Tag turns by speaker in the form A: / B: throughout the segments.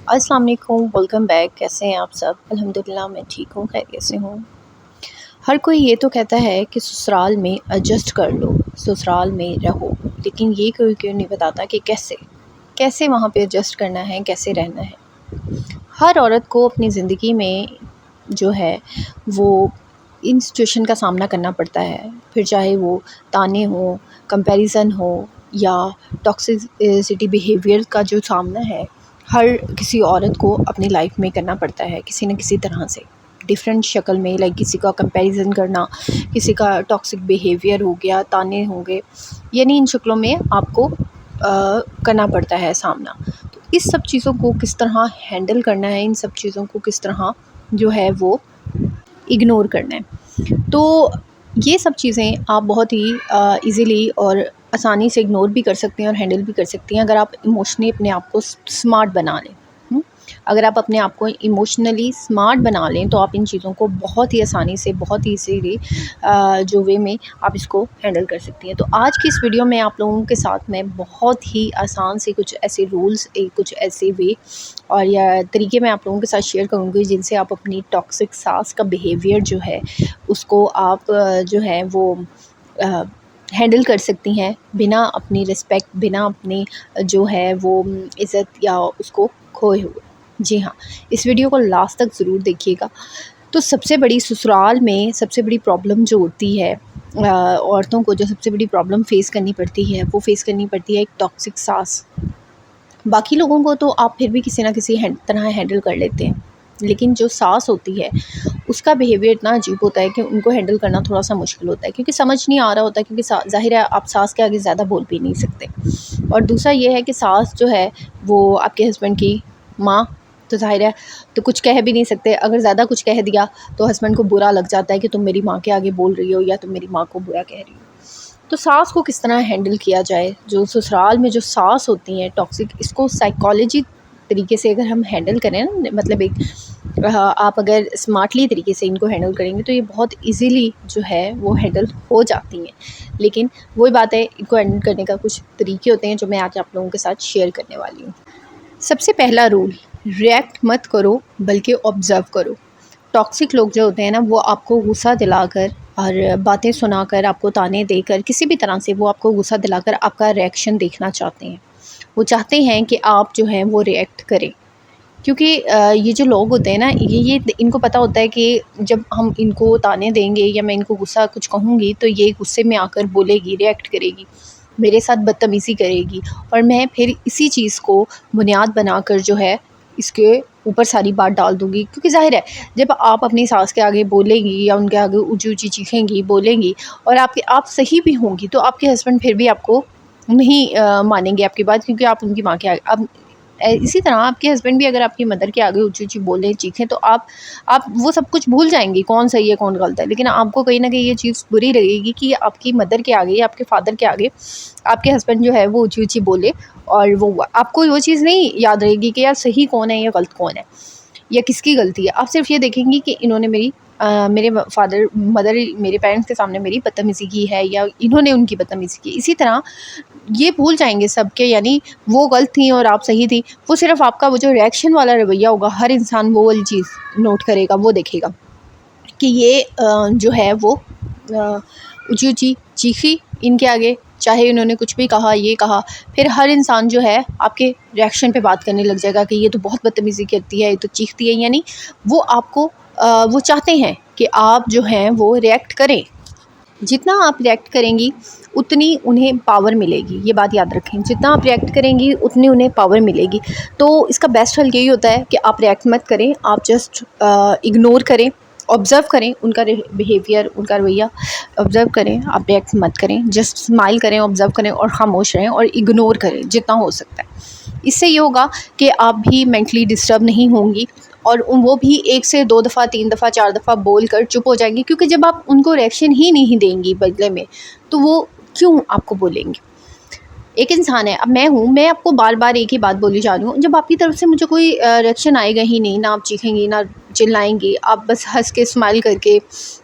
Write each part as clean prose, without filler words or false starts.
A: अस्सलाम वालेकुम, welcome back. कैसे हैं आप सब? अल्हम्दुलिल्लाह मैं ठीक हूँ, खैरियत से हूँ। हर कोई ये तो कहता है कि ससुराल में एडजस्ट कर लो, ससुराल में रहो, लेकिन ये कोई क्यों नहीं बताता कि कैसे कैसे वहाँ पे एडजस्ट करना है, कैसे रहना है। हर औरत को अपनी ज़िंदगी में जो है वो इन सिचुएशन का सामना करना पड़ता है, फिर चाहे वो ताने हों, कंपैरिज़न हो या टॉक्सिसिटी बिहेवियर का जो सामना है, हर किसी औरत को अपनी लाइफ में करना पड़ता है किसी न किसी तरह से, डिफरेंट शक्ल में। लाइक किसी का कंपैरिज़न करना, किसी का टॉक्सिक बिहेवियर हो गया, ताने होंगे, यानी इन शक्लों में आपको करना पड़ता है सामना। तो इस सब चीज़ों को किस तरह हैंडल करना है, इन सब चीज़ों को किस तरह जो है वो इग्नोर करना है। तो ये सब चीज़ें आप बहुत ही ईज़िली और आसानी से इग्नोर भी कर सकती हैं और हैंडल भी कर सकती हैं अगर आप इमोशनली अपने आप को स्मार्ट बना लें। अगर आप अपने आप को इमोशनली स्मार्ट बना लें तो आप इन चीज़ों को बहुत ही आसानी से, बहुत ही ईज़िली जो वे में आप इसको हैंडल कर सकती हैं। तो आज की इस वीडियो में आप लोगों के साथ मैं बहुत ही आसान से कुछ ऐसे रूल्स, कुछ ऐसे वे और या तरीके मैं आप लोगों के साथ शेयर करूँगी जिनसे आप अपनी टॉक्सिक सास का बिहेवियर जो है उसको आप जो है वो हैंडल कर सकती हैं बिना अपनी रिस्पेक्ट, बिना अपनी जो है वो इज़्ज़त या उसको खोए हुए। जी हाँ, इस वीडियो को लास्ट तक ज़रूर देखिएगा। तो सबसे बड़ी ससुराल में सबसे बड़ी प्रॉब्लम जो होती है औरतों को, जो सबसे बड़ी प्रॉब्लम फ़ेस करनी पड़ती है वो फ़ेस करनी पड़ती है एक टॉक्सिक सास। बाकी लोगों को तो आप फिर भी किसी न किसी तरह हैंडल कर लेते हैं, लेकिन जो सास होती है उसका बिहेवियर इतना अजीब होता है कि उनको हैंडल करना थोड़ा-सा मुश्किल होता है, क्योंकि समझ नहीं आ रहा होता, क्योंकि ज़ाहिर है आप सास के आगे ज़्यादा बोल भी नहीं सकते। और दूसरा ये है कि सास जो है वो आपके हस्बैंड की माँ, तो ज़ाहिर है तो कुछ कह भी नहीं सकते। अगर ज़्यादा कुछ कह दिया तो हस्बैंड को बुरा लग जाता है कि तुम मेरी माँ के आगे बोल रही हो या तुम मेरी माँ को बुरा कह रही हो। तो सास को किस तरह हैंडल किया जाए, जो ससुराल में जो सास होती हैं टॉक्सिक, इसको साइकोलॉजी तरीके से अगर हम हैंडल करें ना, मतलब एक आप अगर स्मार्टली तरीके से इनको हैंडल करेंगे तो ये बहुत इजीली जो है वो हैंडल हो जाती हैं। लेकिन वही बात है, इनको हैंडल करने का कुछ तरीके होते हैं जो मैं आज आप लोगों के साथ शेयर करने वाली हूँ। सबसे पहला रूल, रिएक्ट मत करो बल्कि ऑब्ज़र्व करो। टॉक्सिक लोग जो होते हैं ना, वो आपको गुस्सा दिलाकर और बातें सुनाकर, आपको ताने देकर, किसी भी तरह से वो आपको गुस्सा दिलाकर आपका रिएक्शन देखना चाहते हैं। वो चाहते हैं कि आप जो हैं वो रिएक्ट करें, क्योंकि ये जो लोग होते हैं ना, ये इनको पता होता है कि जब हम इनको ताने देंगे या मैं इनको गुस्सा कुछ कहूँगी तो ये गुस्से में आकर बोलेगी, रिएक्ट करेगी, मेरे साथ बदतमीज़ी करेगी और मैं फिर इसी चीज़ को बुनियाद बनाकर जो है इसके ऊपर सारी बात डाल दूँगी। क्योंकि ज़ाहिर है जब आप अपनी सास के आगे बोलेंगी या उनके आगे ऊँची-ऊँची चीखेंगी, बोलेंगी और आप सही भी होंगी तो आपके हस्बैंड फिर भी आपको नहीं मानेंगे आपकी बात, क्योंकि आप उनकी माँ के आगे अब इसी तरह आपके हस्बैंड भी अगर आपकी मदर के आगे ऊँची-ऊँची बोलें, चीखें तो आप वो सब कुछ भूल जाएँगी, कौन सही है, कौन गलत है। लेकिन आपको कहीं न कहीं ये चीज़ बुरी लगेगी कि आपकी मदर के आगे या आपके फ़ादर के आगे आपके हस्बैंड जो है वो ऊँची-ऊँची बोले और वो आपको वो चीज़ नहीं याद रहेगी कि यार सही कौन है या गलत कौन है या किसकी गलती है। आप सिर्फ़ ये देखेंगी कि इन्होंने मेरे मदर, मेरे पेरेंट्स के सामने मेरी बदतमीज़ी की है या इन्होंने उनकी बदतमीज़ी की। इसी तरह ये भूल जाएँगे सब के, यानी वो गलत थी और आप सही थी। वो सिर्फ़ आपका वो जो रिएक्शन वाला रवैया होगा, हर इंसान वो वाली चीज़ नोट करेगा, वो देखेगा कि ये जो है वो ऊँची-ऊँची चीखी इनके आगे, चाहे इन्होंने कुछ भी कहा, ये कहा, फिर हर इंसान जो है आपके रिएक्शन पे बात करने लग जाएगा कि ये तो बहुत बदतमीज़ी करती है, ये तो चीखती है। यानी वो आपको वो चाहते हैं कि आप जो हैं वो रिएक्ट करें। जितना आप रिएक्ट करेंगी उतनी उन्हें पावर मिलेगी, ये बात याद रखें। जितना आप रिएक्ट करेंगी उतनी उन्हें पावर मिलेगी। तो इसका बेस्ट हल यही होता है कि आप रिएक्ट मत करें, आप जस्ट इग्नोर करें, ऑब्ज़र्व करें उनका बिहेवियर, उनका रवैया ऑब्ज़र्व करें, आप रिएक्ट मत करें, जस्ट स्माइल करें, ऑब्ज़र्व करें और खामोश रहें और इग्नोर करें जितना हो सकता है। इससे ये होगा कि आप भी मेंटली डिस्टर्ब नहीं होंगी और वो भी 1 से 2 दफ़ा, 3 दफ़ा, 4 दफ़ा बोल कर चुप हो जाएंगी, क्योंकि जब आप उनको रिएक्शन ही नहीं देंगी बदले में तो वो क्यों आपको बोलेंगे। एक इंसान है, अब मैं हूँ, मैं आपको बार-बार एक ही बात बोली जा रही हूँ, जब आपकी तरफ से मुझे कोई रिएक्शन आएगा ही नहीं, ना आप चीखेंगी, ना चिल्लाएँगी, आप बस हँस के स्माइल करके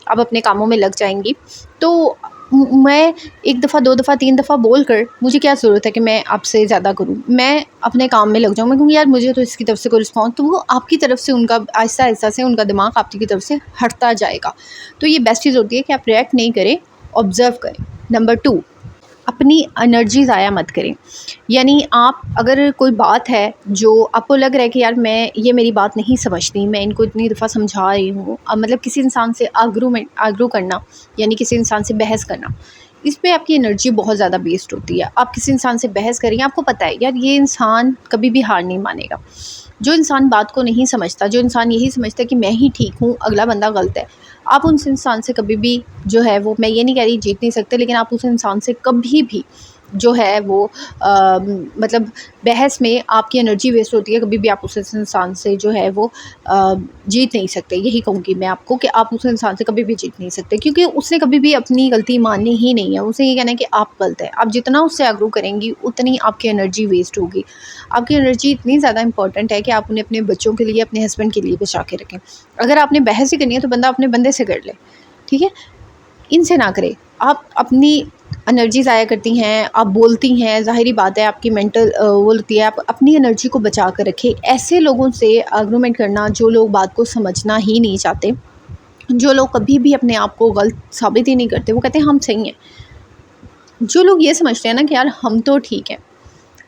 A: आप अपने कामों में लग जाएँगी, तो मैं 1 दफ़ा 2 दफ़ा 3 दफ़ा बोल कर मुझे क्या ज़रूरत है कि मैं आपसे ज़्यादा करूँ, मैं अपने काम में लग जाऊँ। मैं कहूँगी यार मुझे तो इसकी तरफ से कोई रिस्पॉन्स, तो वो आपकी तरफ से उनका आहिस्ता-आहिस्ता से उनका दिमाग आपकी तरफ से हटता जाएगा। तो ये बेस्ट चीज़ होती है कि आप रिएक्ट नहीं करें, ऑब्ज़र्व करें। नंबर 2, अपनी एनर्जी ज़ाया मत करें। यानी आप अगर कोई बात है जो आपको लग रहा है कि यार मैं ये मेरी बात नहीं समझती, मैं इनको इतनी दफ़ा समझा रही हूँ, मतलब किसी इंसान से आर्ग्यू करना, यानी किसी इंसान से बहस करना, इस पे आपकी एनर्जी बहुत ज़्यादा वेस्ट होती है। आप किसी इंसान से बहस करेंगे, आपको पता है यार ये इंसान कभी भी हार नहीं मानेगा। जो इंसान बात को नहीं समझता, जो इंसान यही समझता है कि मैं ही ठीक हूँ, अगला बंदा गलत है, आप उस इंसान से कभी भी जो है वो, मैं ये नहीं कह रही जीत नहीं सकते, लेकिन आप उस इंसान से कभी भी जो है वो मतलब बहस में आपकी एनर्जी वेस्ट होती है। कभी भी आप उस इंसान से जो है वो जीत नहीं सकते। यही कहूँगी मैं आपको कि आप उस इंसान से कभी भी जीत नहीं सकते, क्योंकि उसने कभी भी अपनी गलती माननी ही नहीं है। उसे ये कहना है कि आप गलत हैं। आप जितना उससे आग्रह करेंगी उतनी आपकी एनर्जी वेस्ट होगी। आपकी एनर्जी इतनी ज़्यादा इंपॉर्टेंट है कि आप उन्हें अपने बच्चों के लिए, अपने हस्बैंड के लिए बचा के रखें। अगर आपने बहस ही करनी है तो बंदा अपने बंदे से कर ले, ठीक है? इनसे ना करें। आप अपनी एनर्जी ज़ाया करती हैं, आप बोलती हैं, ज़ाहिरी बात है आपकी मेंटल वो होती है, आप अपनी एनर्जी को बचा कर रखें। ऐसे लोगों से आर्गुमेंट करना जो लोग बात को समझना ही नहीं चाहते, जो लोग कभी भी अपने आप को गलत साबित ही नहीं करते, वो कहते हैं हम सही हैं। जो लोग ये समझते हैं ना कि यार हम तो ठीक हैं,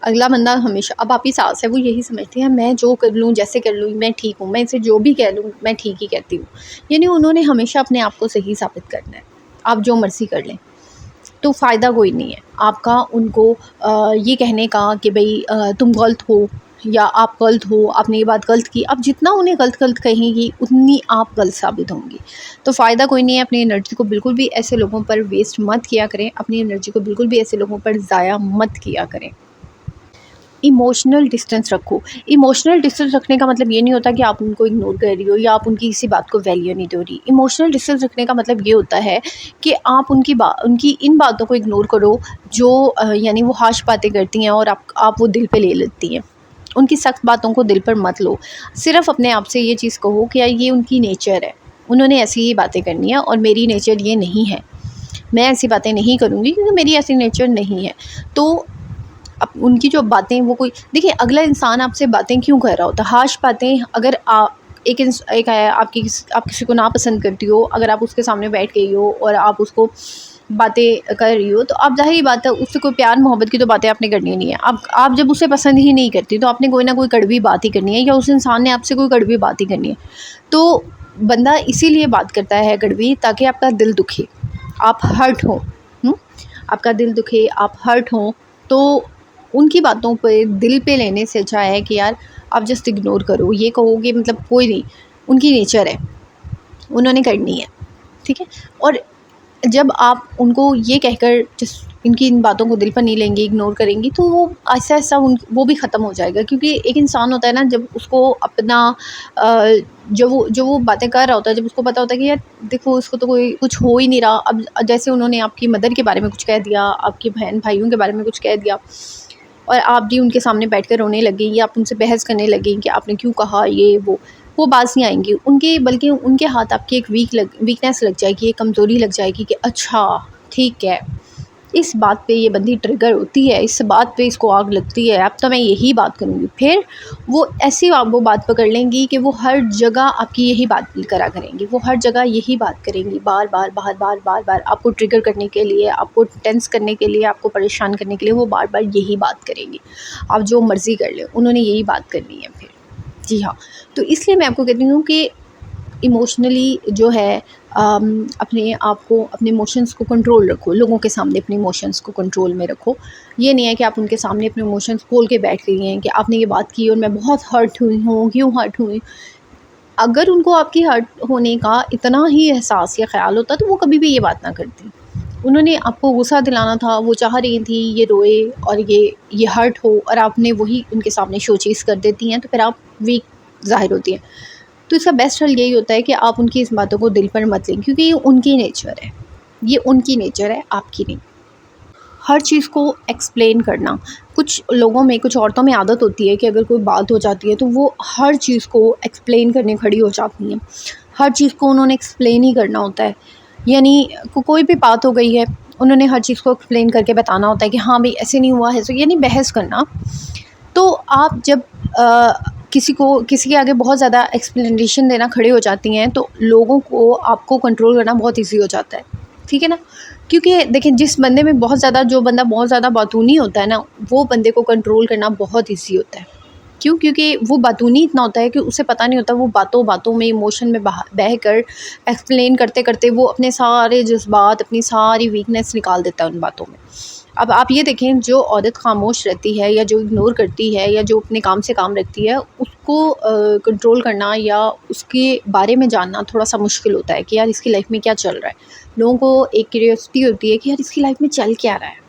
A: अगला बंदा हमेशा, अब आपकी सास है वो यही समझती है मैं जो कर लूँ, जैसे कर लूँ मैं ठीक हूँ, मैं इसे जो भी कह लूँ मैं ठीक ही कहती हूँ। यानी उन्होंने हमेशा अपने आप को सही साबित करना है, आप जो मर्ज़ी कर लें। तो फ़ायदा कोई नहीं है आपका उनको ये कहने का कि भई तुम गलत हो या आप गलत हो, आपने ये बात गलत की। आप जितना उन्हें गलत कहेंगी उतनी आप गलत साबित होंगी। तो फ़ायदा कोई नहीं है। अपनी एनर्जी को बिल्कुल भी ऐसे लोगों पर वेस्ट मत किया करें, अपनी एनर्जी को बिल्कुल भी ऐसे लोगों पर ज़ाया मत किया करें। इमोशनल डिस्टेंस रखो। इमोशनल डिस्टेंस रखने का मतलब ये नहीं होता कि आप उनको इग्नोर कर रही हो या आप उनकी किसी बात को वैल्यू नहीं दे रही। इमोशनल डिस्टेंस रखने का मतलब ये होता है कि आप उनकी इन बातों को इग्नोर करो जो यानी वो हार्श बातें करती हैं और आप वो दिल पे ले लेती हैं। उनकी सख्त बातों को दिल पर मत लो। सिर्फ़ अपने आप से ये चीज़ कहो कि यार ये उनकी नेचर है, उन्होंने ऐसी ही बातें करनी है और मेरी नेचर ये नहीं है। मैं ऐसी बातें नहीं करूँगी क्योंकि मेरी ऐसी नेचर नहीं है। तो अब उनकी जो बातें वो कोई देखिए, अगला इंसान आपसे बातें क्यों कर रहा होता है, हार्श बातें। अगर एक है आप किसी को नापसंद करती हो, अगर आप उसके सामने बैठ गई हो और आप उसको बातें कर रही हो, तो आप ज़ाहिर बात है उससे कोई प्यार मोहब्बत की तो बातें आपने करनी नहीं है। आप जब उसे पसंद ही नहीं करती तो आपने कोई ना कोई कड़वी बात ही करनी है या उस इंसान ने आपसे कोई कड़वी बात ही करनी है। तो बंदा इसीलिए बात करता है कड़वी, ताकि आपका दिल दुखे, आप हर्ट हो, आपका दिल दुखे, आप हर्ट हो। तो उनकी बातों पे दिल पे लेने से अच्छा है कि यार आप जस्ट इग्नोर करो। ये कहोगे मतलब कोई नहीं, उनकी नेचर है, उन्होंने करनी है, ठीक है। और जब आप उनको ये कहकर जस्ट इनकी इन बातों को दिल पर नहीं लेंगी, इग्नोर करेंगी, तो वो आहिस्ता-आहिस्ता वो भी ख़त्म हो जाएगा। क्योंकि एक इंसान होता है ना, जब उसको अपना जो वो बातें कर रहा होता है, जब उसको पता होता है कि यार देखो इसको तो कोई कुछ हो ही नहीं रहा। अब जैसे उन्होंने आपकी मदर के बारे में कुछ कह दिया, आपकी बहन-भाइयों के बारे में कुछ कह दिया और आप भी उनके सामने बैठकर रोने लगी या आप उनसे बहस करने लगी कि आपने क्यों कहा ये वो बात नहीं आएँगी उनके, बल्कि उनके हाथ आपकी एक वीकनेस लग जाएगी, एक कमज़ोरी लग जाएगी कि अच्छा ठीक है, इस बात पे ये बंदी ट्रिगर होती है, इस बात पे इसको आग लगती है, अब तो मैं यही बात करूँगी। फिर वो ऐसी वो बात पकड़ लेंगी कि वो हर जगह आपकी यही बात करा करेंगी, वो हर जगह यही बात करेंगी, बार-बार आपको ट्रिगर करने के लिए, आपको टेंस करने के लिए, आपको परेशान करने के लिए वो बार-बार यही बात करेंगी। आप जो मर्ज़ी कर लें, उन्होंने यही बात करनी है फिर। जी हाँ, तो इसलिए मैं आपको कहती हूँ कि इमोशनली जो है अपने आप को, अपने इमोशंस को कंट्रोल रखो। लोगों के सामने अपने इमोशंस को कंट्रोल में रखो। ये नहीं है कि आप उनके सामने अपने इमोशंस खोल के बैठ गई हैं कि आपने ये बात की और मैं बहुत हर्ट हुई हूँ, क्यों हर्ट हुई। अगर उनको आपकी हर्ट होने का इतना ही एहसास या ख़्याल होता तो वो कभी भी ये बात ना करती। उन्होंने आपको गुस्सा दिलाना था, वो चाह रही थी ये रोए और ये हर्ट हो, और आपने वही उनके सामने शो चीज़ कर देती हैं, तो फिर आप वीक ज़ाहिर होती हैं। तो इसका बेस्ट हल यही होता है कि आप उनकी इस बातों को दिल पर मत लें, क्योंकि ये उनकी नेचर है, ये उनकी नेचर है, आपकी नहीं। हर चीज़ को एक्सप्लेन करना, कुछ लोगों में, कुछ औरतों में आदत होती है कि अगर कोई बात हो जाती है तो वो हर चीज़ को एक्सप्लेन करने खड़ी हो जाती हैं। हर चीज़ को उन्होंने एक्सप्लेन ही करना होता है। यानी कोई भी बात हो गई है, उन्होंने हर चीज़ को एक्सप्लेन करके बताना होता है कि हाँ भाई ऐसे नहीं हुआ है, तो यानी बहस करना। तो आप जब किसी के आगे बहुत ज़्यादा एक्सप्लेनेशन देना खड़े हो जाती हैं, तो लोगों को आपको कंट्रोल करना बहुत ईजी हो जाता है, ठीक है ना। क्योंकि देखिए, जिस बंदे में जो बंदा बहुत ज़्यादा बातूनी होता है ना, वो बंदे को कंट्रोल करना बहुत ईजी होता है। क्यों? क्योंकि वो बातूनी इतना होता है कि उसे पता नहीं होता, वो बातों बातों में इमोशन में बह कर एक्सप्लेन करते करते वो अपने सारे जज्बात, अपनी सारी वीकनेस निकाल देता है उन बातों में। अब आप ये देखें, जो औरत खामोश रहती है या जो इग्नोर करती है या जो अपने काम से काम रखती है, उसको कंट्रोल करना या उसके बारे में जानना थोड़ा सा मुश्किल होता है कि यार इसकी लाइफ में क्या चल रहा है। लोगों को एक क्यूरियोसिटी होती है कि यार इसकी लाइफ में चल क्या रहा है,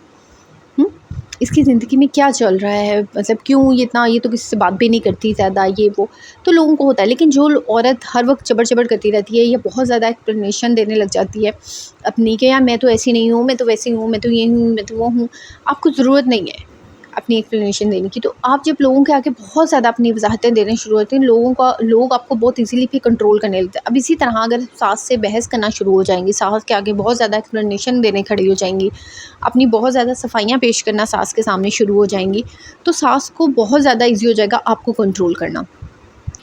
A: इसकी ज़िंदगी में क्या चल रहा है, मतलब क्यों ये तो किसी से बात भी नहीं करती ज़्यादा, ये वो। तो लोगों को होता है। लेकिन जो औरत हर वक्त चबर-चबर करती रहती है या बहुत ज़्यादा एक्सप्लेनेशन देने लग जाती है अपनी कि यार मैं तो ऐसी नहीं हूँ, मैं तो वैसी हूँ, मैं तो ये हूँ, मैं तो वो हूँ, आपको ज़रूरत नहीं है अपनी एक्सप्लेनेशन देने की। तो आप जब लोगों के आगे बहुत ज़्यादा अपनी वजाहतें देने शुरू होते हैं, लोग आपको बहुत ईज़िली फिर कंट्रोल करने लगते हैं। अब इसी तरह अगर सास से बहस करना शुरू हो जाएँगी, सास के आगे बहुत ज़्यादा एक्सप्लेनेशन देने खड़ी हो जाएँगी, अपनी बहुत ज़्यादा सफाइयाँ पेश करना सास के सामने शुरू हो जाएँगी, तो सास को बहुत ज़्यादा ईज़ी हो जाएगा आपको कंट्रोल करना।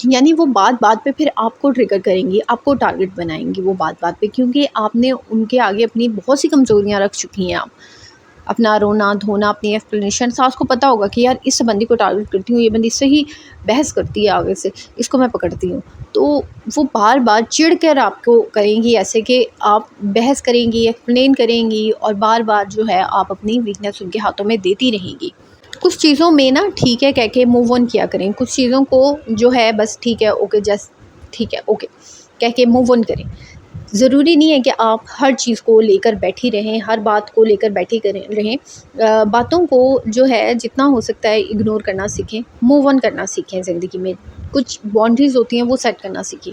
A: यानी वो बात-बात पे फिर आपको ट्रिगर करेंगी, आपको टारगेट बनाएँगी वो बात-बात पे, क्योंकि आपने उनके आगे अपनी बहुत सी कमज़ोरियाँ रख चुकी हैं आप। अपना रोना-धोना, अपनी एक्सप्लेनेशन, सास को पता होगा कि यार इस बंदी को टारगेट करती हूँ, ये बंदी सही बहस करती है आगे से, इसको मैं पकड़ती हूँ। तो वो बार-बार चिढ़ कर आपको करेंगी ऐसे कि आप बहस करेंगी, एक्सप्लेन करेंगी और बार-बार जो है आप अपनी वीकनेस उनके हाथों में देती रहेंगी। कुछ चीज़ों में ना ठीक है कह के मूव ऑन किया करें, कुछ चीज़ों को जो है बस ठीक है, ओके, जस्ट ठीक है, ओके कह के मूव ऑन करें। ज़रूरी नहीं है कि आप हर चीज़ को लेकर बैठी रहें, हर बात को लेकर बैठी करें रहें। बातों को जो है जितना हो सकता है इग्नोर करना सीखें, मूव ऑन करना सीखें ज़िंदगी में। कुछ बाउंड्रीज़ होती हैं वो सेट करना सीखें।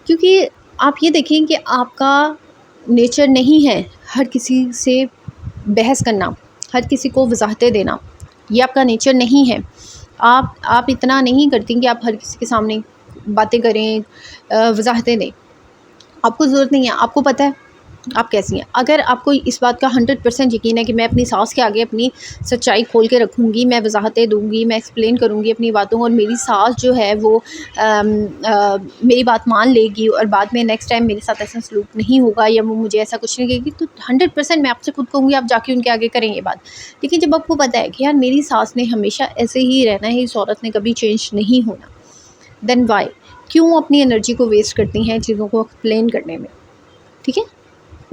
A: क्योंकि आप ये देखें कि आपका नेचर नहीं है हर किसी से बहस करना, हर किसी को वजाहतें देना, ये आपका नेचर नहीं है। आप इतना नहीं करती कि आप हर किसी के सामने बातें करें, वजाहतें दें। आपको ज़रूरत नहीं है, आपको पता है आप कैसी हैं। अगर आपको इस बात का 100% यकीन है कि मैं अपनी सास के आगे अपनी सच्चाई खोल के रखूँगी, मैं वजाहतें दूँगी, मैं एक्सप्लेन करूँगी अपनी बातों, और मेरी सास जो है वो मेरी बात मान लेगी और बाद में नेक्स्ट टाइम मेरे साथ ऐसा सलूक नहीं होगा या वो मुझे ऐसा कुछ नहीं कहेगी, तो 100% मैं आपसे खुद कहूँगी आप जाके उनके आगे करें ये बात। लेकिन जब आपको पता है कि यार मेरी सास ने हमेशा ऐसे ही रहना है, इस औरत ने कभी चेंज नहीं होना, देन वाई? क्यों अपनी एनर्जी को वेस्ट करती हैं चीज़ों को एक्सप्लेन करने में, ठीक है?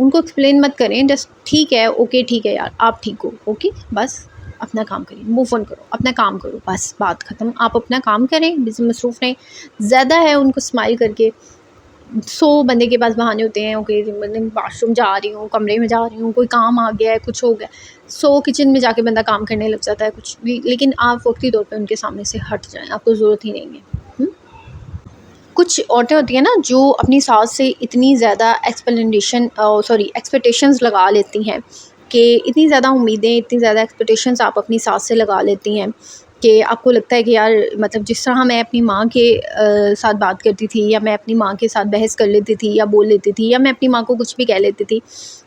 A: उनको एक्सप्लेन मत करें, जस्ट ठीक है, ओके ठीक है यार, आप ठीक हो, ओके, बस अपना काम करिए, मूव ऑन करो, अपना काम करो, बस बात ख़त्म। आप अपना काम करें, बिज़ी मसरूफ़ रहें। ज़्यादा है उनको स्माइल करके 100 बंदे के पास बहाने होते हैं, ओके मैं बाथरूम जा रही हूँ, कमरे में जा रही हूँ, कोई काम आ गया है, कुछ हो गया, 100 किचन में जाके बंदा काम करने लग जाता है कुछ भी। लेकिन आप वक्ती तौर पे उनके सामने से हट जाएँ, आपको ज़रूरत ही नहीं है। कुछ औरतें होती हैं ना जो अपनी सास से इतनी ज़्यादा एक्सपेक्टेशंस लगा लेती हैं कि इतनी ज़्यादा उम्मीदें, इतनी ज़्यादा एक्सपेक्टेशंस आप अपनी सास से लगा लेती हैं कि आपको लगता है कि यार मतलब जिस तरह मैं अपनी माँ के साथ बात करती थी, या मैं अपनी माँ के साथ बहस कर लेती थी या बोल लेती थी, या मैं अपनी माँ को कुछ भी कह लेती थी,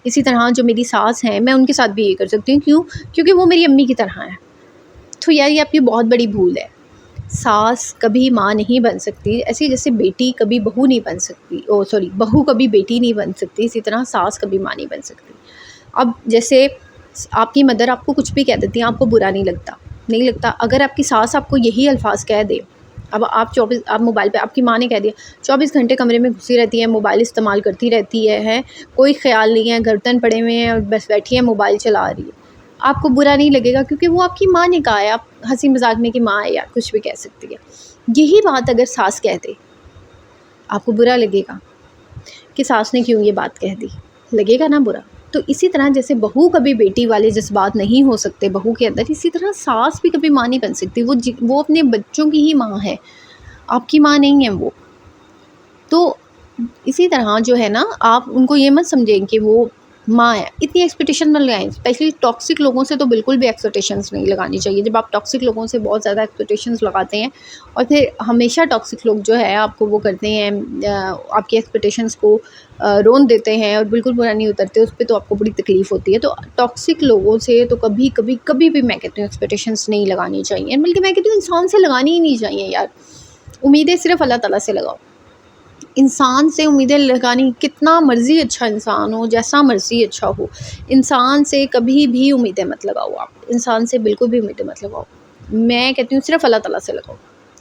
A: इसी तरह जो मेरी सास हैं मैं उनके साथ भी ये कर सकती हूँ। क्यों? क्योंकि वो मेरी अम्मी की तरह हैं। तो यार ये आपकी बहुत बड़ी भूल है। सास कभी माँ नहीं बन सकती, ऐसे जैसे बेटी कभी बहू नहीं बन सकती, बहू कभी बेटी नहीं बन सकती, इसी तरह सास कभी माँ नहीं बन सकती। अब जैसे आपकी मदर आपको कुछ भी कह देती हैं, आपको बुरा नहीं लगता। अगर आपकी सास आपको यही अल्फाज कह दे, अब आप मोबाइल पे, आपकी माँ ने कह दिया 24 घंटे कमरे में घुसी रहती है, मोबाइल इस्तेमाल करती रहती है, कोई ख़्याल नहीं है, बर्तन पड़े हुए हैं और बस बैठी है मोबाइल चला रही है, आपको बुरा नहीं लगेगा क्योंकि वो आपकी माँ ने कहा है। आप हंसी मजाक में कि माँ है यार कुछ भी कह सकती है। यही बात अगर सास कह दे, आपको बुरा लगेगा कि सास ने क्यों ये बात कह दी, लगेगा ना बुरा। तो इसी तरह जैसे बहू कभी बेटी वाले जज्बात नहीं हो सकते बहू के अंदर, इसी तरह सास भी कभी माँ नहीं बन सकती। वो अपने बच्चों की ही माँ है, आपकी माँ नहीं है वो। तो इसी तरह जो है ना, आप उनको ये मत समझें कि वो माँ है, इतनी एक्सपेक्टेशन मत लगाएं। स्पेशली टॉक्सिक लोगों से तो बिल्कुल भी एक्सपेक्टेशंस नहीं लगानी चाहिए। जब आप टॉक्सिक लोगों से बहुत ज़्यादा एक्सपेक्टेशंस लगाते हैं और फिर हमेशा टॉक्सिक लोग जो है आपको वो करते हैं, आपकी एक्सपेक्टेशंस को रोन देते हैं और बिल्कुल पूरा नहीं उतरते उस पर, तो आपको बड़ी तकलीफ़ होती है। तो टॉक्सिक लोगों से तो कभी कभी कभी भी मैं कहती हूँ एक्सपेक्टेशंस नहीं लगानी चाहिए, बल्कि मैं कहती हूँ इंसान से लगानी ही नहीं चाहिए यार। उम्मीदें सिर्फ अल्लाह ताला से लगाओ। इंसान से उम्मीदें लगानी, कितना मर्ज़ी अच्छा इंसान हो, जैसा मर्ज़ी अच्छा हो, इंसान से कभी भी उम्मीदें मत लगाओ आप। इंसान से बिल्कुल भी उम्मीदें मत लगाओ। मैं कहती हूँ सिर्फ़ अल्लाह ताला से लगाओ।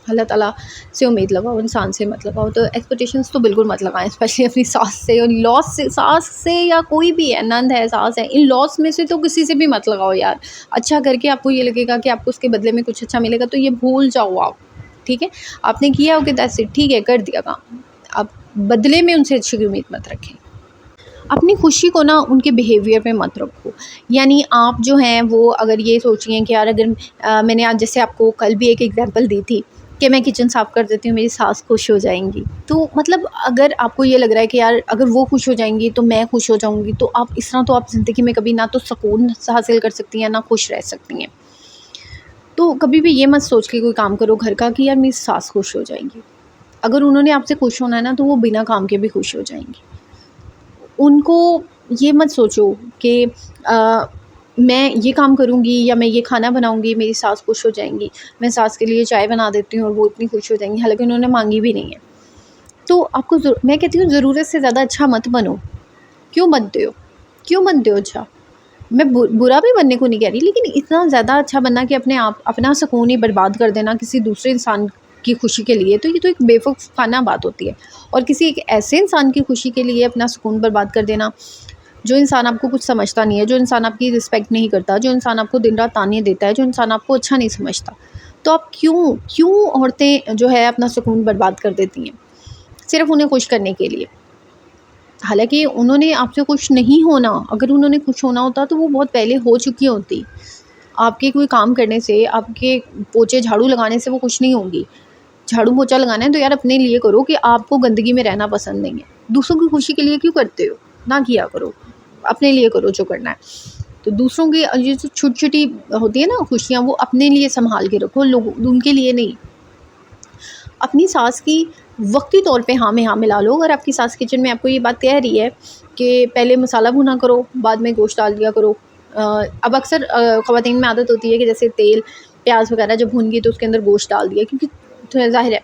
A: अल्लाह ताला से उम्मीद लगाओ, इंसान से मत लगाओ। तो एक्सपेक्टेशंस तो बिल्कुल मत लगाएँ, स्पेशली अपनी सास से और लॉस से। सास से या कोई भी है, नंद है, सास है, इन लॉस में से तो किसी से भी मत लगाओ यार। अच्छा करके आपको ये लगेगा कि आपको उसके बदले में कुछ अच्छा मिलेगा, तो ये भूल जाओ आप, ठीक है? आपने किया ओके दैट्स इट, ठीक है, कर दिया काम। आप बदले में उनसे अच्छी उम्मीद मत रखें। अपनी खुशी को ना उनके बिहेवियर पे मत रखो। यानी आप जो हैं वो अगर ये सोच रही हैं कि यार अगर मैंने आज जैसे आपको कल भी एक एग्जांपल दी थी कि मैं किचन साफ़ कर देती हूँ, मेरी सास खुश हो जाएंगी। तो मतलब अगर आपको ये लग रहा है कि यार अगर वो खुश हो जाएंगी तो मैं खुश हो जाऊँगी, तो आप इस तरह तो आप ज़िंदगी में कभी ना तो सुकून हासिल कर सकती हैं, ना खुश रह सकती हैं। तो कभी भी ये मत सोच के कोई काम करो घर का कि यार मेरी सास खुश हो जाएंगी। अगर उन्होंने आपसे खुश होना है ना, तो वो बिना काम के भी खुश हो जाएँगी। उनको ये मत सोचो कि मैं ये काम करूँगी या मैं ये खाना बनाऊँगी, मेरी सास खुश हो जाएँगी। मैं सास के लिए चाय बना देती हूँ और वो इतनी खुश हो जाएँगी, हालाँकि उन्होंने माँगी भी नहीं है। तो आपको मैं कहती हूँ ज़रूरत से ज़्यादा अच्छा मत बनो। क्यों बनते हो? क्यों बनते हो अच्छा? मैं बुरा भी बनने को नहीं कह रही, लेकिन इतना ज़्यादा अच्छा बनना कि अपने आप अपना सुकून ही बर्बाद कर देना किसी दूसरे इंसान की खुशी के लिए, तो ये तो एक बेवकूफ़ाना बात होती है। और किसी एक ऐसे इंसान की खुशी के लिए अपना सुकून बर्बाद कर देना, जो इंसान आपको कुछ समझता नहीं है, जो इंसान आपकी रिस्पेक्ट नहीं करता, जो इंसान आपको दिन रात ताने देता है, जो इंसान आपको अच्छा नहीं समझता। तो आप क्यों क्यों औरतें जो है अपना सुकून बर्बाद कर देती हैं, सिर्फ़ उन्हें खुश करने के लिए। हालाँकि उन्होंने आपसे खुश नहीं होना, अगर उन्होंने खुश होना होता तो वो बहुत पहले हो चुकी होती। आपके कोई काम करने से, आपके पोछे झाड़ू लगाने से वो खुश नहीं होंगी। झाड़ू पोछा लगाना है तो यार अपने लिए करो कि आपको गंदगी में रहना पसंद नहीं है। दूसरों की खुशी के लिए क्यों करते हो? ना किया करो, अपने लिए करो जो करना है। तो दूसरों की ये जो छोटी-छोटी होती है ना खुशियाँ, वो अपने लिए सँभाल के रखो, लोगों उनके लिए नहीं। अपनी सास की वक्ती तौर पे हाँ में हाँ मिला लो। अगर आपकी सास किचन में आपको ये बात कह रही है कि पहले मसाला भुना करो, बाद में गोश्त डाल दिया करो। अब अक्सर ख़वातीन में आदत होती है कि जैसे तेल प्याज वगैरह जब भून गई तो उसके अंदर गोश्त डाल दिया, क्योंकि तो ज़ाहिर है,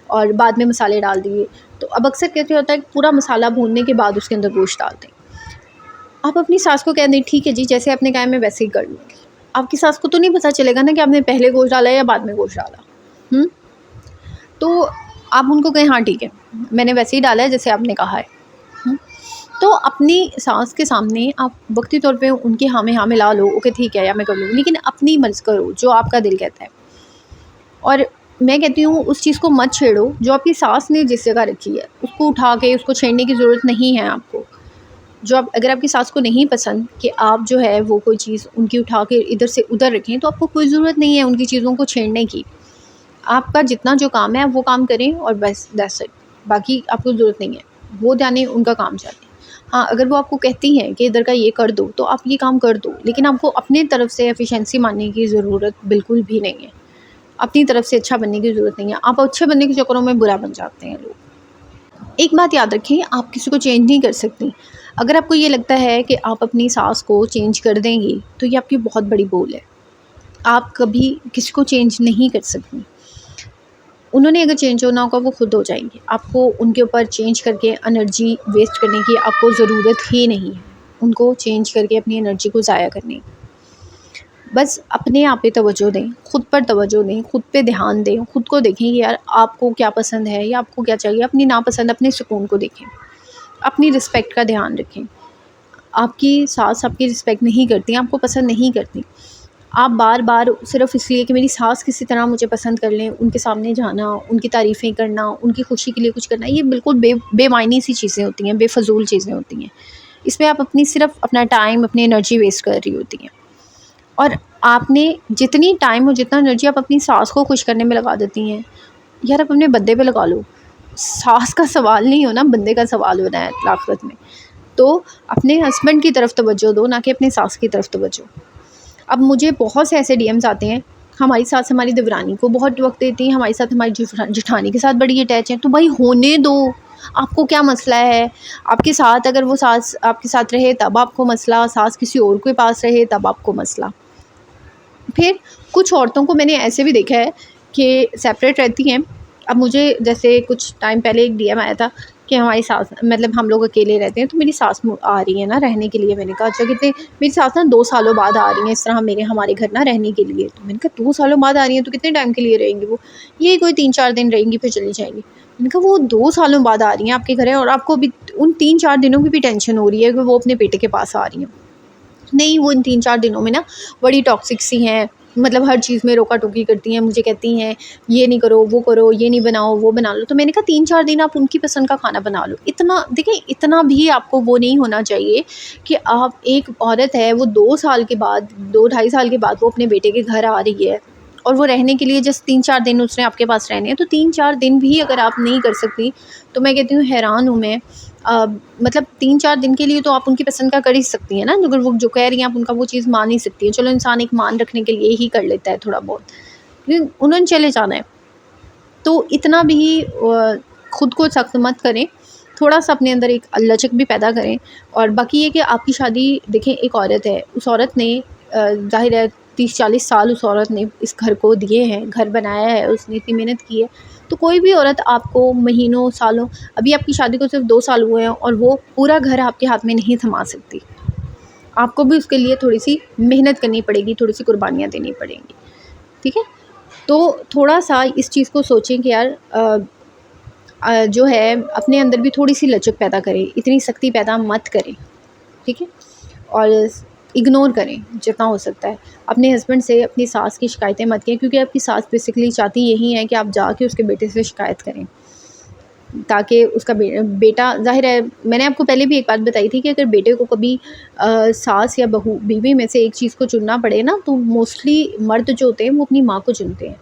A: और बाद में मसाले डाल दिए। तो अब अक्सर कैसे होता है कि पूरा मसाला भूनने के बाद उसके अंदर गोश्त डाल दें। आप अपनी सास को कह दें ठीक है जी, जैसे आपने कहा मैं वैसे ही कर लूँगी। आपकी सास को तो नहीं पता चलेगा ना कि आपने पहले गोश्त डाला या बाद में गोश्त डाला। तो आप उनको कहें हाँ ठीक है, मैंने वैसे ही डाला है जैसे आपने कहा है। हुँ। तो अपनी सास के सामने आप वक़्ती तौर पे उनकी हाँ में हाँ मिला लो, ओके ठीक है या मैं कर लूँगी, लेकिन अपनी मर्ज़ करो जो आपका दिल कहता है। और मैं कहती हूँ उस चीज़ को मत छेड़ो जो आपकी सास ने जिस जगह रखी है, उसको उठा के उसको छेड़ने की ज़रूरत नहीं है आपको। जो आप अगर आपकी सास को नहीं पसंद कि आप जो है वो कोई चीज़ उनकी उठा के इधर से उधर रखें, तो आपको कोई ज़रूरत नहीं है उनकी चीज़ों को छेड़ने की। आपका जितना जो काम है वो काम करें और बस दैट्स इट। बाकी आपको ज़रूरत नहीं है, वो जाने उनका काम जाने। हाँ, अगर वो आपको कहती हैं कि इधर का ये कर दो, तो आप ये काम कर दो, लेकिन आपको अपनी तरफ से एफिशिएंसी मानने की ज़रूरत बिल्कुल भी नहीं है। अपनी तरफ से अच्छा बनने की ज़रूरत नहीं है। आप अच्छे बनने के चक्करों में बुरा बन जाते हैं लोग। एक बात याद रखें, आप किसी को चेंज नहीं कर सकती। अगर आपको ये लगता है कि आप अपनी सास को चेंज कर देंगी, तो ये आपकी बहुत बड़ी भूल है। आप कभी किसी को चेंज नहीं कर सकती। उन्होंने अगर चेंज होना होगा वो खुद हो जाएँगे। आपको उनके ऊपर चेंज करके एनर्जी वेस्ट करने की आपको ज़रूरत ही नहीं है। उनको चेंज करके अपनी एनर्जी को ज़ाया करने की। बस अपने आप पे तवज्जो दें, खुद पर तवज्जो दें, खुद पे ध्यान दें, खुद को देखें कि यार आपको क्या पसंद है या आपको क्या चाहिए। अपनी नापसंद, अपने सुकून को देखें। अपनी रिस्पेक्ट का ध्यान रखें। आपकी सास आपकी रिस्पेक्ट नहीं करती, आपको पसंद नहीं करती। आप बार-बार सिर्फ़ इसलिए कि मेरी सास किसी तरह मुझे पसंद कर लें, उनके सामने जाना, उनकी तारीफ़ें करना, उनकी खुशी के लिए कुछ करना, ये बिल्कुल बेमायनी सी चीज़ें होती हैं, बेफ़ज़ूल चीज़ें होती हैं। इसमें आप अपनी सिर्फ़ अपना टाइम, अपनी एनर्जी वेस्ट कर रही होती हैं। और आपने जितनी टाइम और जितना एनर्जी आप अपनी सास को खुश करने में लगा देती हैं, यार आप अपने बंदे पे लगा लो। सास का सवाल नहीं हो ना, बंदे का सवाल हो रहा है आखिरत में। तो अपने हस्बैंड की तरफ तवज्जो दो, ना कि अपनी सास की तरफ तवज्जो। अब मुझे बहुत से ऐसे डीएम्स आते हैं, हमारी सास हमारी देवरानी को बहुत वक्त देती है, हमारी साथ हमारी जिठानी के साथ बड़ी अटैच है। तो भाई होने दो, आपको क्या मसला है? आपके साथ अगर वो सास आपके साथ रहे तब आपको मसला, सास किसी और के पास रहे तब आपको मसला। फिर कुछ औरतों को मैंने ऐसे भी देखा है कि सेपरेट रहती हैं। अब मुझे जैसे कुछ टाइम पहले एक डीएम आया था कि हमारी सास, मतलब हम लोग अकेले रहते हैं, तो मेरी सास आ रही है ना रहने के लिए। मैंने कहा अच्छा कितने, मेरी सास ना 2 सालों बाद आ रही हैं इस तरह हमारे घर ना रहने के लिए। तो मैंने कहा 2 सालों बाद आ रही हैं तो कितने टाइम के लिए रहेंगी वो? ये कोई 3-4 दिन रहेंगी फिर चली जाएंगी। मैंने कहा वो 2 सालों बाद आ रही हैं आपके घर है और आपको अभी उन 3-4 दिनों की भी टेंशन हो रही है कि वो अपने बेटे के पास आ रही हैं। नहीं, वो इन 3-4 दिनों में ना बड़ी टॉक्सिक सी हैं, मतलब हर चीज़ में रोका-टोकी करती हैं, मुझे कहती हैं ये नहीं करो, वो करो, ये नहीं बनाओ, वो बना लो। तो मैंने कहा 3-4 दिन आप उनकी पसंद का खाना बना लो। इतना देखिए, इतना भी आपको वो नहीं होना चाहिए कि आप, एक औरत है वो 2 साल के बाद, 2 ढाई साल के बाद वो अपने बेटे के घर आ रही है और वो रहने के लिए जस्ट 3-4 दिन उसने आपके पास रहने हैं। तो 3-4 दिन भी अगर आप नहीं कर सकती, तो मैं कहती हूँ हैरान हूँ मैं। मतलब 3-4 दिन के लिए तो आप उनकी पसंद का कर ही सकती हैं ना, अगर वो जो कह रही हैं आप उनका वो चीज़ मान ही सकती हैं। चलो इंसान एक मान रखने के लिए ही कर लेता है थोड़ा बहुत, लेकिन उन्होंने चले जाना है। तो इतना भी खुद को सख्त मत करें, थोड़ा-सा अपने अंदर एक लचक भी पैदा करें। और बाकी ये कि आपकी शादी, देखें एक औरत है, उस औरत ने ज़ाहिर है 30-40 साल उस औरत ने इस घर को दिए हैं, घर बनाया है, उसने इतनी मेहनत की है। तो कोई भी औरत आपको महीनों, सालों, अभी आपकी शादी को सिर्फ 2 साल हुए हैं और वो पूरा घर आपके हाथ में नहीं थमा सकती। आपको भी उसके लिए थोड़ी-सी मेहनत करनी पड़ेगी, थोड़ी-सी कुर्बानियाँ देनी पड़ेंगी, ठीक है? तो थोड़ा-सा इस चीज़ को सोचें कि यार जो है अपने अंदर भी थोड़ी-सी लचक पैदा करें, इतनी सख्ती पैदा मत करें, ठीक है? और इग्नोर करें जितना हो सकता है। अपने हस्बैंड से अपनी सास की शिकायतें मत किए, क्योंकि आपकी सास बेसिकली चाहती यही है कि आप जाके उसके बेटे से शिकायत करें, ताकि उसका बेटा, ज़ाहिर है मैंने आपको पहले भी एक बात बताई थी कि अगर बेटे को कभी सास या बहू, बीवी में से एक चीज़ को चुनना पड़े ना, तो मोस्टली मर्द जो होते हैं वो अपनी माँ को चुनते हैं।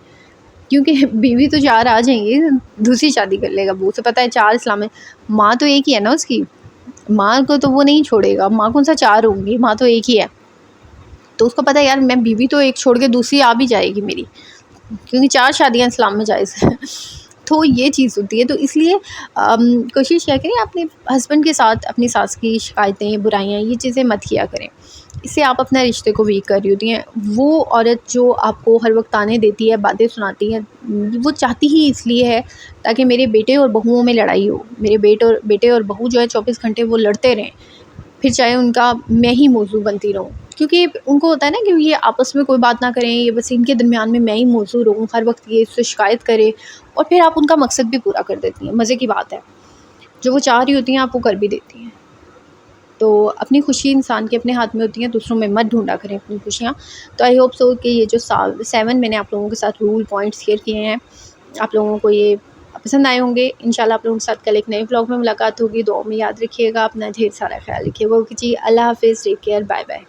A: क्योंकि बीवी तो 4 आ जाएँगी, दूसरी शादी कर लेगा वो, उसे पता है 4 इस्लाम में, माँ तो एक ही है ना उसकी, माँ को तो वो नहीं छोड़ेगा, माँ कौन-सा 4 होंगी, माँ तो एक ही है। तो उसको पता है यार मैं बीवी तो एक छोड़ के दूसरी आ भी जाएगी मेरी, क्योंकि 4 शादियाँ इस्लाम में जायज़ है। तो ये चीज़ होती है, तो इसलिए कोशिश क्या करें, अपने हस्बैंड के साथ अपनी सास की शिकायतें, बुराइयाँ, ये चीज़ें मत किया करें। इससे आप अपने रिश्ते को वीक कर रही होती हैं। वो औरत जो आपको हर वक्त ताने देती है, बातें सुनाती है, वो चाहती ही इसलिए है ताकि मेरे बेटे और बहुओं में लड़ाई हो, मेरे बेटे और बहू जो है 24 घंटे वो लड़ते रहें, फिर चाहे उनका मैं ही मौजू बनती रहूँ। क्योंकि उनको होता है ना कि ये आपस में कोई बात ना करें, ये बस इनके दरमियान में मैं ही मौजू रहूँ, हर वक्त ये इससे शिकायत करे, और फिर आप उनका मकसद भी पूरा कर देती हैं। मज़े की बात है, जो वो चाह रही होती हैं आप वो कर भी देती हैं। तो अपनी खुशी इंसान के अपने हाथ में होती है, दूसरों में मत ढूँढा करें अपनी खुशियाँ। तो आई होप सो कि ये जो 7 मैंने आप लोगों के साथ रूल पॉइंट्स शेयर किए हैं, आप लोगों को ये पसंद आए होंगे। इंशाल्लाह आप लोगों के साथ कल एक नए व्लॉग में मुलाकात होगी। दुआओं में याद रखिएगा, अपना ढेर सारा ख्याल रखिएगा। ओके जी, अल्लाह हाफ़िज़, टेक केयर, बाय बाय।